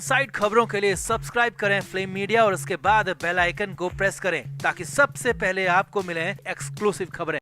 Side खबरों के लिए सब्सक्राइब करें फ्लेम मीडिया और उसके बाद बेल आइकन को प्रेस करें ताकि सबसे पहले आपको मिले एक्सक्लूसिव खबरें।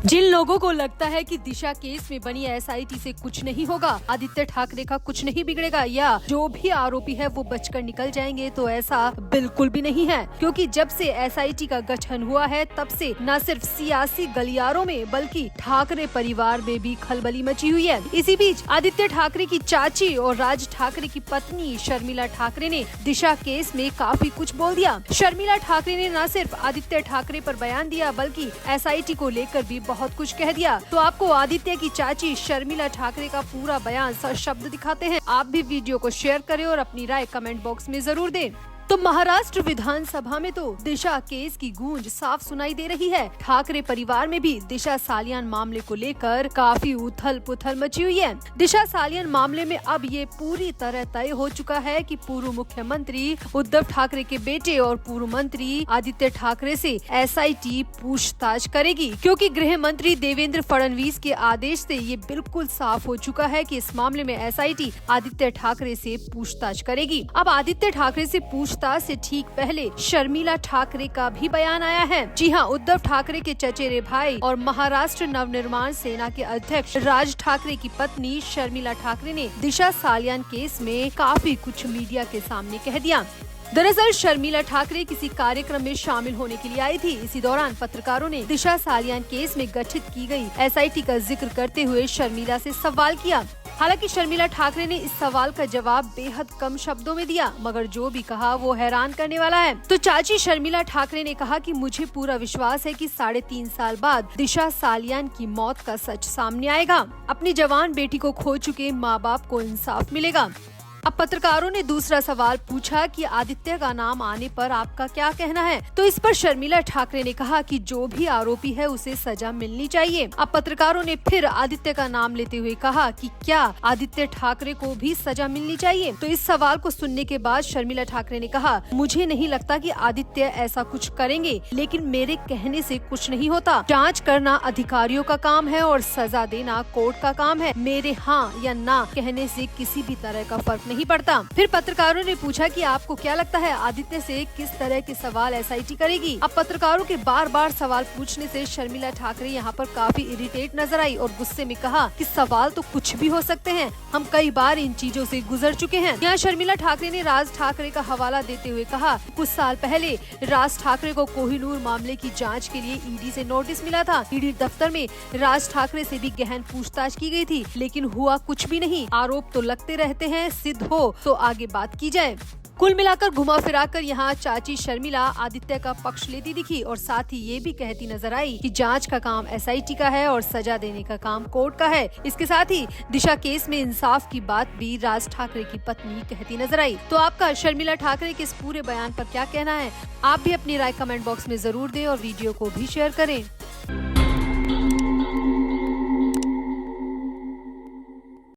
जिन लोगों को लगता है कि दिशा केस में बनी एसआईटी से कुछ नहीं होगा, आदित्य ठाकरे का कुछ नहीं बिगड़ेगा या जो भी आरोपी है वो बचकर निकल जाएंगे, तो ऐसा बिल्कुल भी नहीं है। क्योंकि जब से एसआईटी का गठन हुआ है तब से न सिर्फ सियासी गलियारों में बल्कि ठाकरे परिवार में भी खलबली मची हुई है। इसी बीच आदित्य ठाकरे की चाची और राज ठाकरे की पत्नी शर्मिला ठाकरे ने दिशा केस में काफी कुछ बोल दिया। शर्मिला ठाकरे ने न सिर्फ आदित्य ठाकरे पर बयान दिया बल्कि एसआईटी को लेकर भी बहुत कुछ कह दिया। तो आपको आदित्य की चाची शर्मिला ठाकरे का पूरा बयान शब्द दिखाते हैं। आप भी वीडियो को शेयर करें और अपनी राय कमेंट बॉक्स में जरूर दें। तो महाराष्ट्र विधानसभा में तो दिशा केस की गूंज साफ सुनाई दे रही है। ठाकरे परिवार में भी दिशा सालियान मामले को लेकर काफी उथल पुथल मची हुई है। दिशा सालियान मामले में अब ये पूरी तरह तय हो चुका है कि पूर्व मुख्यमंत्री उद्धव ठाकरे के बेटे और पूर्व मंत्री आदित्य ठाकरे से एसआईटी पूछताछ करेगी, क्योंकि गृह मंत्री देवेंद्र फडणवीस के आदेश से ये बिल्कुल साफ हो चुका है कि इस मामले में एसआईटी आदित्य ठाकरे से पूछताछ करेगी। अब आदित्य ठाकरे से पूछताछ से ठीक पहले शर्मिला ठाकरे का भी बयान आया है। जी हां, उद्धव ठाकरे के चचेरे भाई और महाराष्ट्र नवनिर्माण सेना के अध्यक्ष राज ठाकरे की पत्नी शर्मिला ठाकरे ने दिशा सालियान केस में काफी कुछ मीडिया के सामने कह दिया। दरअसल शर्मिला ठाकरे किसी कार्यक्रम में शामिल होने के लिए आई थी। इसी दौरान पत्रकारों ने दिशा सालियान केस में गठित की गई एसआईटी का जिक्र करते हुए शर्मिला से सवाल किया। हालांकि शर्मिला ठाकरे ने इस सवाल का जवाब बेहद कम शब्दों में दिया, मगर जो भी कहा वो हैरान करने वाला है। तो चाची शर्मिला ठाकरे ने कहा कि मुझे पूरा विश्वास है कि 3.5 साल बाद दिशा सालियान की मौत का सच सामने आएगा। अपनी जवान बेटी को खो चुके माँ बाप को इंसाफ मिलेगा। अब पत्रकारों ने दूसरा सवाल पूछा कि आदित्य का नाम आने पर आपका क्या कहना है। तो इस पर शर्मिला ठाकरे ने कहा कि जो भी आरोपी है उसे सजा मिलनी चाहिए। अब पत्रकारों ने फिर आदित्य का नाम लेते हुए कहा कि क्या आदित्य ठाकरे को भी सजा मिलनी चाहिए। तो इस सवाल को सुनने के बाद शर्मिला ठाकरे ने कहा, मुझे नहीं लगता कि आदित्य ऐसा कुछ करेंगे, लेकिन मेरे कहने से कुछ नहीं होता। जाँच करना अधिकारियों का काम है और सजा देना कोर्ट का काम है। मेरे हाँ या ना कहने से किसी भी तरह का फर्क नहीं पड़ता। फिर पत्रकारों ने पूछा कि आपको क्या लगता है आदित्य से किस तरह के सवाल एसआईटी करेगी। अब पत्रकारों के बार बार सवाल पूछने से शर्मिला ठाकरे यहाँ पर काफी इरिटेट नजर आई और गुस्से में कहा कि सवाल तो कुछ भी हो सकते हैं, हम कई बार इन चीजों से गुजर चुके हैं। यहाँ शर्मिला ठाकरे ने राज ठाकरे का हवाला देते हुए कहा, कुछ साल पहले राज ठाकरे को कोहिनूर मामले की जाँच के लिए ईडी से नोटिस मिला था। ईडी दफ्तर में राज ठाकरे से भी गहन पूछताछ की गई थी, लेकिन हुआ कुछ भी नहीं। आरोप तो लगते रहते हैं, सिद्ध हो तो आगे बात की जाए। कुल मिलाकर घुमा फिराकर यहाँ चाची शर्मिला आदित्य का पक्ष लेती दिखी और साथ ही ये भी कहती नजर आई कि जांच का काम एसआईटी का है और सजा देने का काम कोर्ट का है। इसके साथ ही दिशा केस में इंसाफ की बात भी राज ठाकरे की पत्नी कहती नजर आई। तो आपका शर्मिला ठाकरे के इस पूरे बयान पर क्या कहना है? आप भी अपनी राय कमेंट बॉक्स में जरूर दें और वीडियो को भी शेयर करें।